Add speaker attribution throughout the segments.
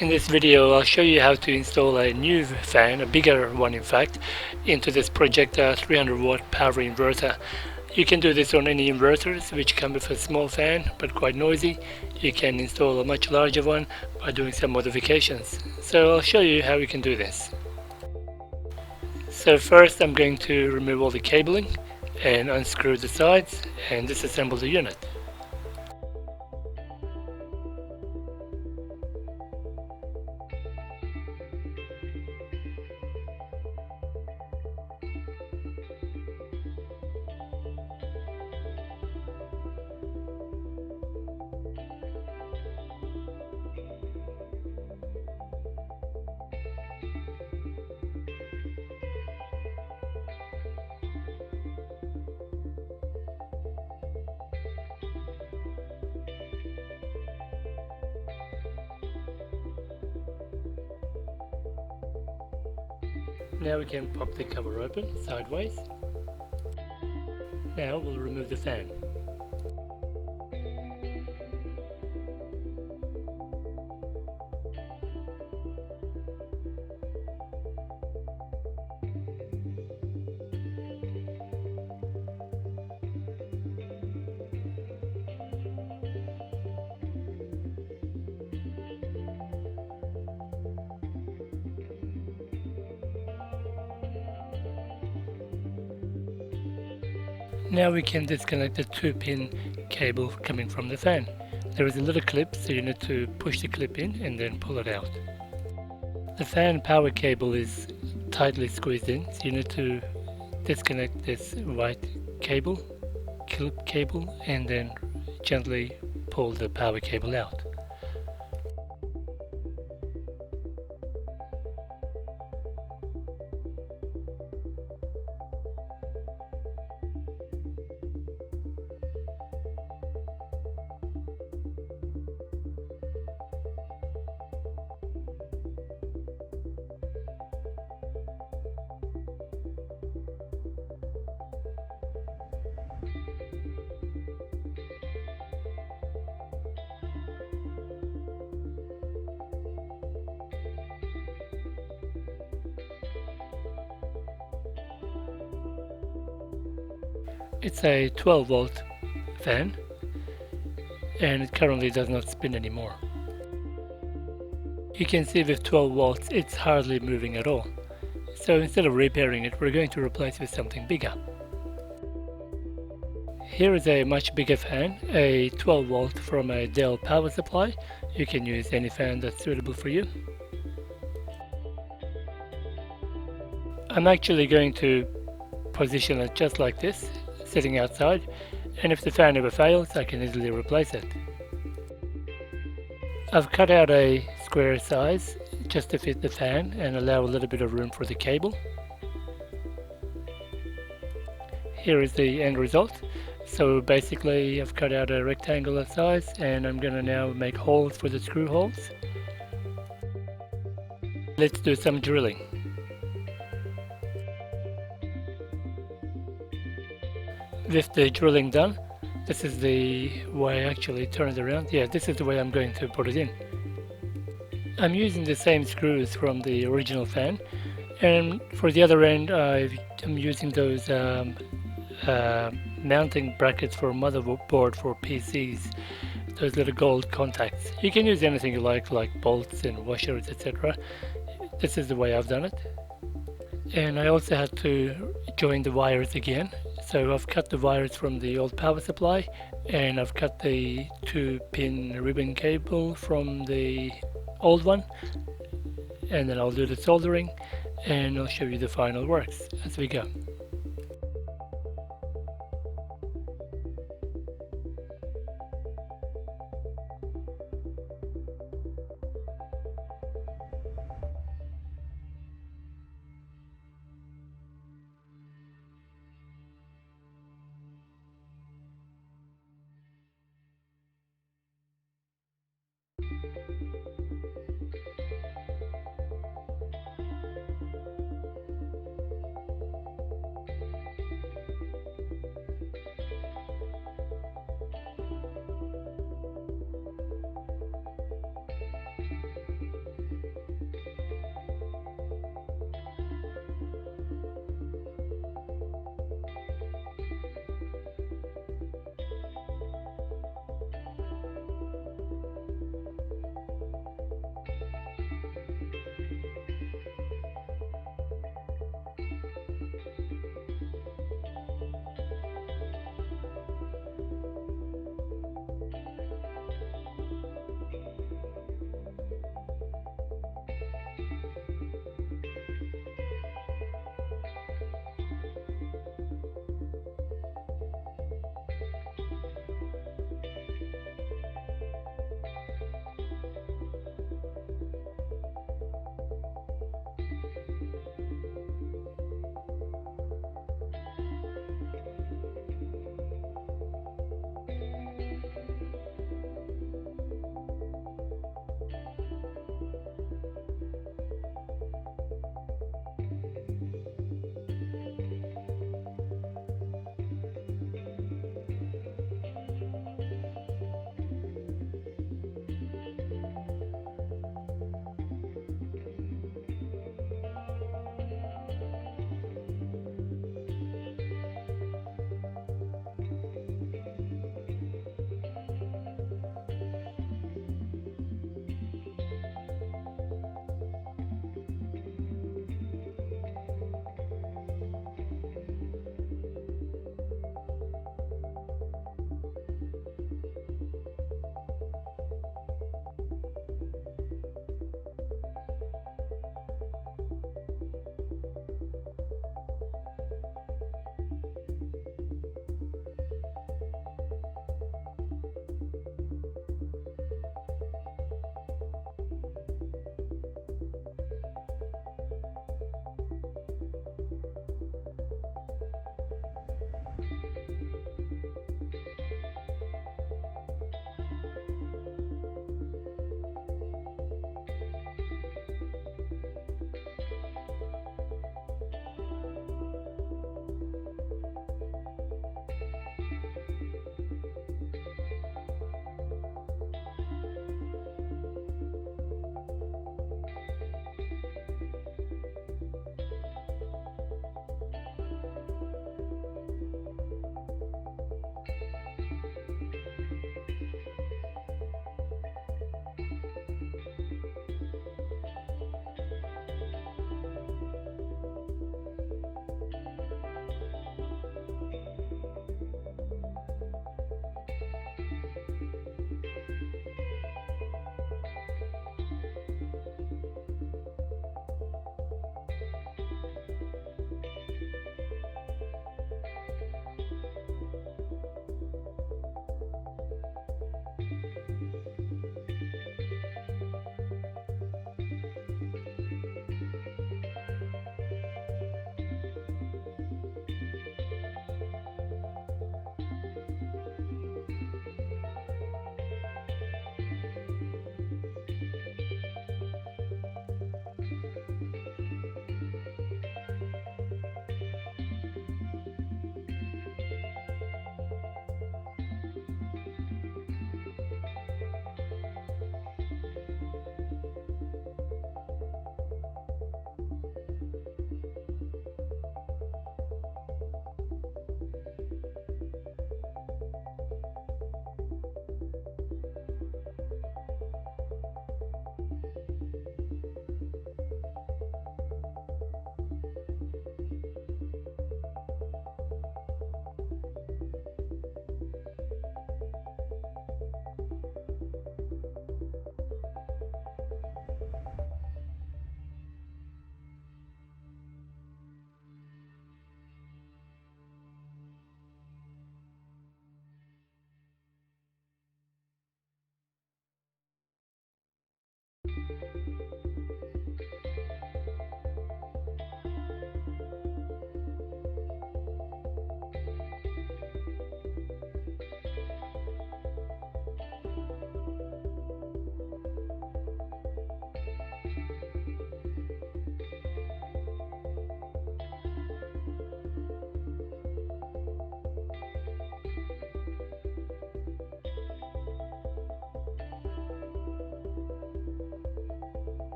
Speaker 1: In this video I'll show you how to install a new fan, a bigger one in fact, into this Projecta 300 watt power inverter. You can do this on any inverters which come with a small fan but quite noisy. You can install a much larger one by doing some modifications. So I'll show you how you can do this. So first I'm going to remove all the cabling and unscrew the sides and disassemble the unit. Now we can pop the cover open sideways. Now we'll remove the fan. Now we can disconnect the 2-pin cable coming from the fan. There is a little clip, so you need to push the clip in and then pull it out. The fan power cable is tightly squeezed in, so you need to disconnect this white cable, clip cable, and then gently pull the power cable out. It's a 12 volt fan and it currently does not spin anymore. You can see with 12 volts it's hardly moving at all. So instead of repairing it, we're going to replace it with something bigger. Here is a much bigger fan, a 12 volt from a Dell power supply. You can use any fan that's suitable for you. I'm actually going to position it just like this, sitting outside, and if the fan ever fails I can easily replace it. I've cut out a square size just to fit the fan and allow a little bit of room for the cable. Here is the end result. So basically I've cut out a rectangular size and I'm going to now make holes for the screw holes. Let's do some drilling. With the drilling done, this is the way I actually turn it around. Yeah, this is the way I'm going to put it in. I'm using the same screws from the original fan, and for the other end I'm using those mounting brackets for motherboard for PCs, those little gold contacts. You can use anything you like bolts and washers, etc. This is the way I've done it. And I also had to join the wires again. So I've cut the wires from the old power supply and I've cut the 2-pin ribbon cable from the old one, and then I'll do the soldering and I'll show you the final works as we go.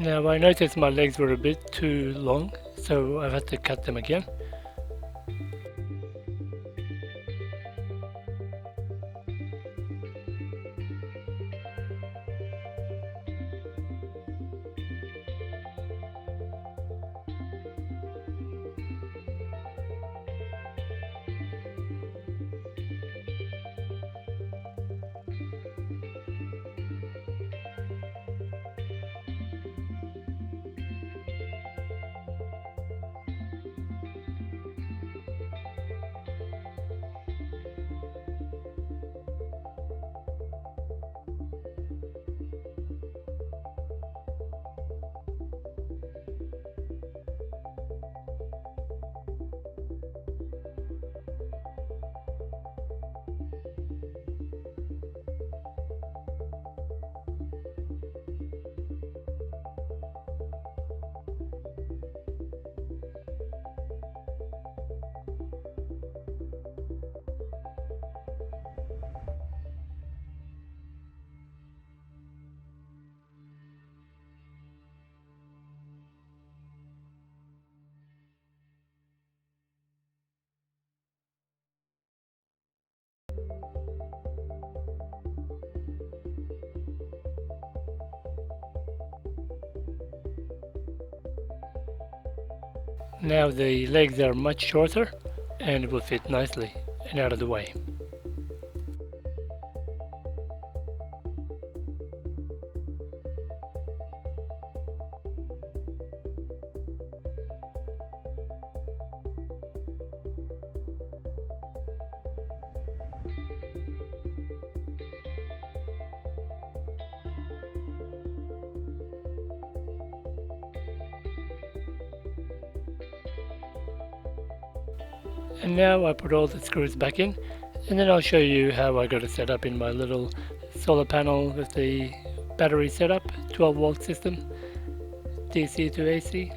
Speaker 1: Now I noticed my legs were a bit too long, so I've had to cut them again. Now the legs are much shorter and it will fit nicely. and out of the way. And now I put all the screws back in, and then I'll show you how I got it set up in my little solar panel with the battery setup, 12 volt system, DC to AC.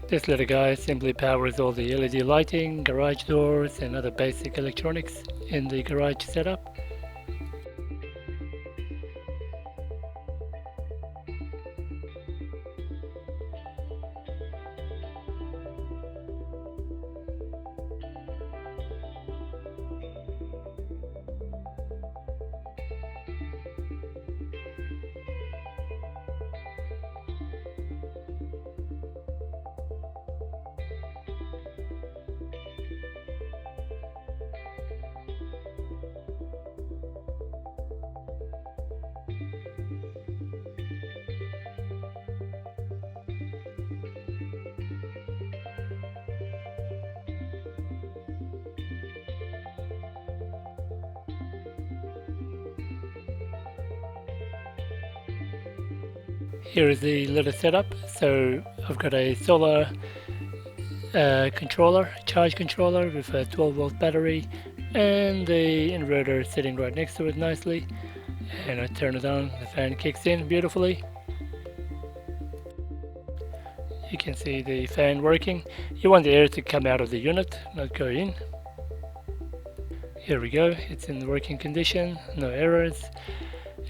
Speaker 1: This little guy simply powers all the LED lighting, garage doors and other basic electronics in the garage setup. Here is the little setup. So I've got a solar controller, charge controller with a 12 volt battery, and the inverter sitting right next to it nicely. And I turn it on, the fan kicks in beautifully. You can see the fan working. You want the air to come out of the unit, not go in. Here we go, it's in the working condition, no errors.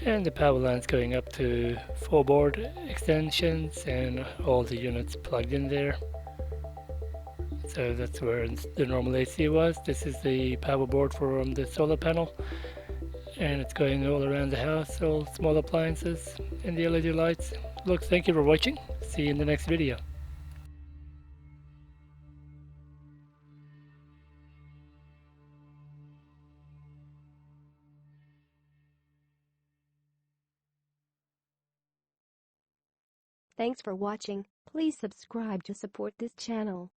Speaker 1: And the power line's going up to 4 board extensions and all the units plugged in there. So that's where the normal AC was. This is the power board from the solar panel, and it's going all around the house, all small appliances and the LED lights. Look, thank you for watching. See you in the next video.
Speaker 2: Thanks for watching. Please subscribe to support this channel.